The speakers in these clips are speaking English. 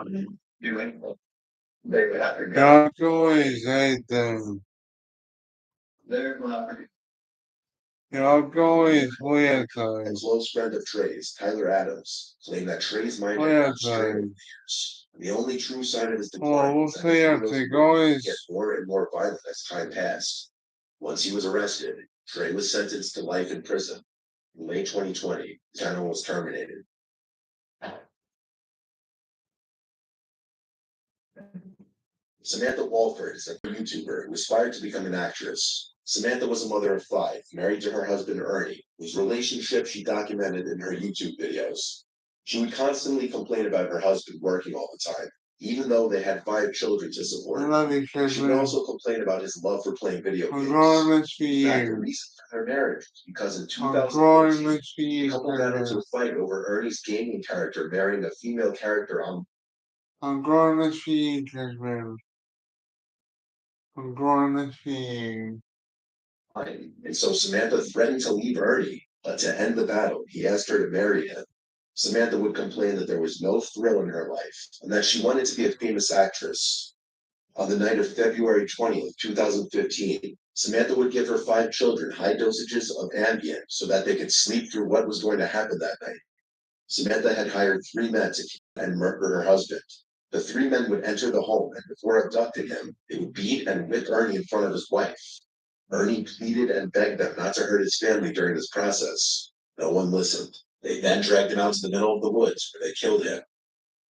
doing, they would have to go. Y'all always hate them. They're not. Y'all always weird A times. close friend of Trey's, Tyler Adams, claimed that Trey's mind had Weird gone straight over the times. years. The only true sign of his Well, decline we'll was that see his if heroes they would guys. get more and more violent as time passed. Once he was arrested, Trey was sentenced to life in prison. In late 2020, his channel was terminated. Samantha Walford is a YouTuber who aspired to become an actress. Samantha was a mother of 5, married to her husband Ernie, whose relationship she documented in her YouTube videos. She would constantly complain about her husband working all the time, even though they had 5 children to I support. love you, She would Children. also complain about his love for playing video I'm games. growing this for In fact, the you. reason for their marriage was because in I'm growing 2014, this for the you, couple got into Children. a fight over Ernie's gaming character marrying a female character on I'm growing this for you, Children. I'm growing this for you. And so Samantha threatened to leave Ernie, but to end the battle, he asked her to marry him. Samantha would complain that there was no thrill in her life and that she wanted to be a famous actress. On the night of February 20th, 2015, Samantha would give her 5 children high dosages of Ambien so that they could sleep through what was going to happen that night. Samantha had hired 3 men to kill and murder her husband. The 3 men would enter the home, and before abducting him, they would beat and whip Ernie in front of his wife. Ernie pleaded and begged them not to hurt his family during this process. No one listened. They then dragged him out to the middle of the woods where they killed him.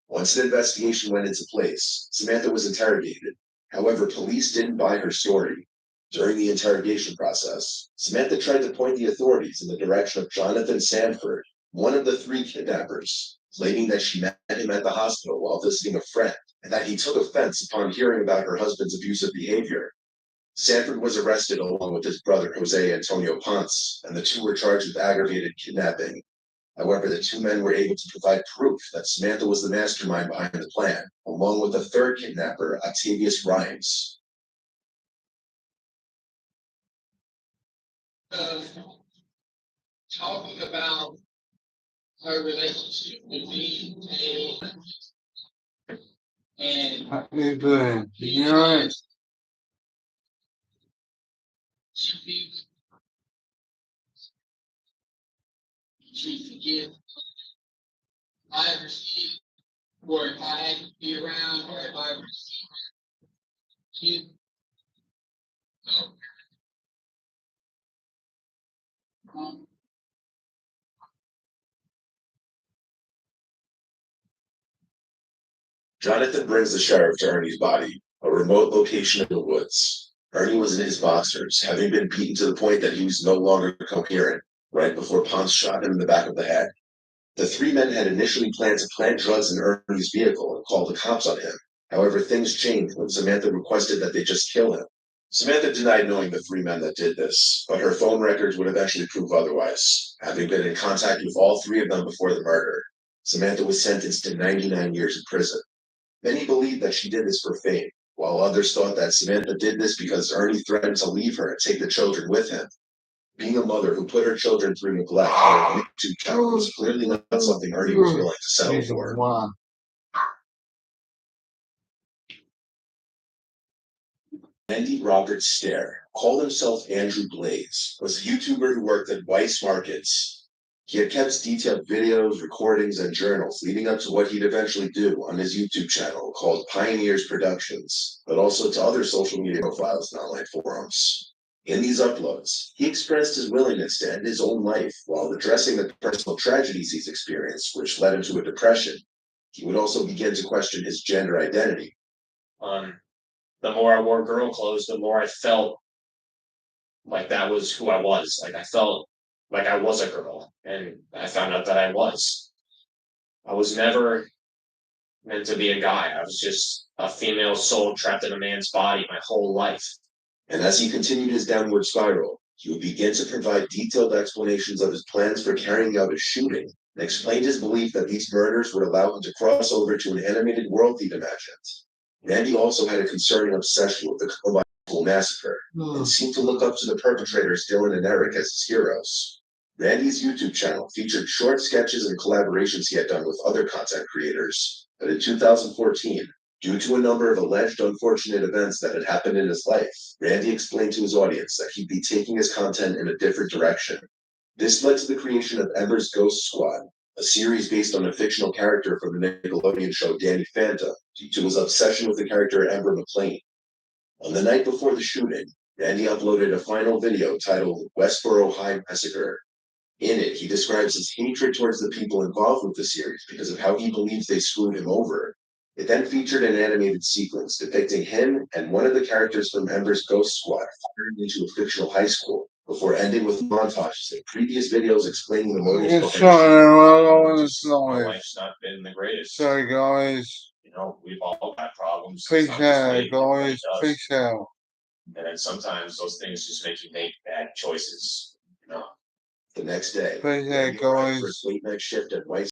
Once an investigation went into place, Samantha was interrogated. However, police didn't buy her story. During the interrogation process, Samantha tried to point the authorities in the direction of Jonathan Sanford, one of the 3 kidnappers, claiming that she met him at the hospital while visiting a friend and that he took offense upon hearing about her husband's abusive behavior. Sanford was arrested along with his brother Jose Antonio Ponce, and the 2 were charged with aggravated kidnapping. However, the 2 men were able to provide proof that Samantha was the mastermind behind the plan, along with the 3rd kidnapper, Octavius Rhymes. Talking about her relationship with me and How you doing? she You alright? forgive. I received, or if I had to be around, or if I received you. Jonathan brings the sheriff to Ernie's body, a remote location in the woods. Ernie was in his boxers, having been beaten to the point that he was no longer coherent, right before Ponce shot him in the back of the head. The 3 men had initially planned to plant drugs in Ernie's vehicle and call the cops on him. However, things changed when Samantha requested that they just kill him. Samantha denied knowing the 3 men that did this, but her phone records would eventually prove otherwise, having been in contact with all 3 of them before the murder. Samantha was sentenced to 99 years in prison. Many believed that she did this for fame, while others thought that Samantha did this because Ernie threatened to leave her and take the children with him. Being a mother who put her children through neglect on her YouTube channel was clearly not something Ernie was willing to settle for. Wow. Andy Robert Stair called himself Andrew Blaze, was a YouTuber who worked at Weiss Markets. He had kept detailed videos, recordings, and journals leading up to what he'd eventually do on his YouTube channel called Pioneers Productions, but also to other social media profiles and online forums. In these uploads, he expressed his willingness to end his own life while addressing the personal tragedies he's experienced, which led him to a depression. He would also begin to question his gender identity. The more I wore girl clothes, the more I felt like that was who I was. Like I felt like I was a girl, and I found out that I was. I was never meant to be a guy. I was just a female soul trapped in a man's body my whole life. And as he continued his downward spiral, he would begin to provide detailed explanations of his plans for carrying out a shooting and explained his belief that these murders would allow him to cross over to an animated world he'd imagined. Randy also had a concerning obsession with the Columbine School massacre and seemed to look up to the perpetrators Dylan and Eric as his heroes. Randy's YouTube channel featured short sketches and collaborations he had done with other content creators, But in 2014, due to a number of alleged unfortunate events that had happened in his life, Randy explained to his audience that he'd be taking his content in a different direction. This led to the creation of Ember's Ghost Squad, a series based on a fictional character from the Nickelodeon show Danny Phantom, due to his obsession with the character Ember McLean. On the night before the shooting, Randy uploaded a final video titled Westboro High Massacre. In it, he describes his hatred towards the people involved with the series because of how he believes they screwed him over. It then featured an animated sequence depicting him and one of the characters from Ember's Ghost Squad firing into a fictional high school, before ending with montages and previous videos explaining the motives It's behind the showing My noise. life's not been the greatest. Sorry, guys. You know, we've all got problems. Peace It's not just me, out, everybody guys. does. Peace out. And then sometimes those things just make you make bad choices. You know. The next day, Peace out, Randy arrived for guys. his late night shift at White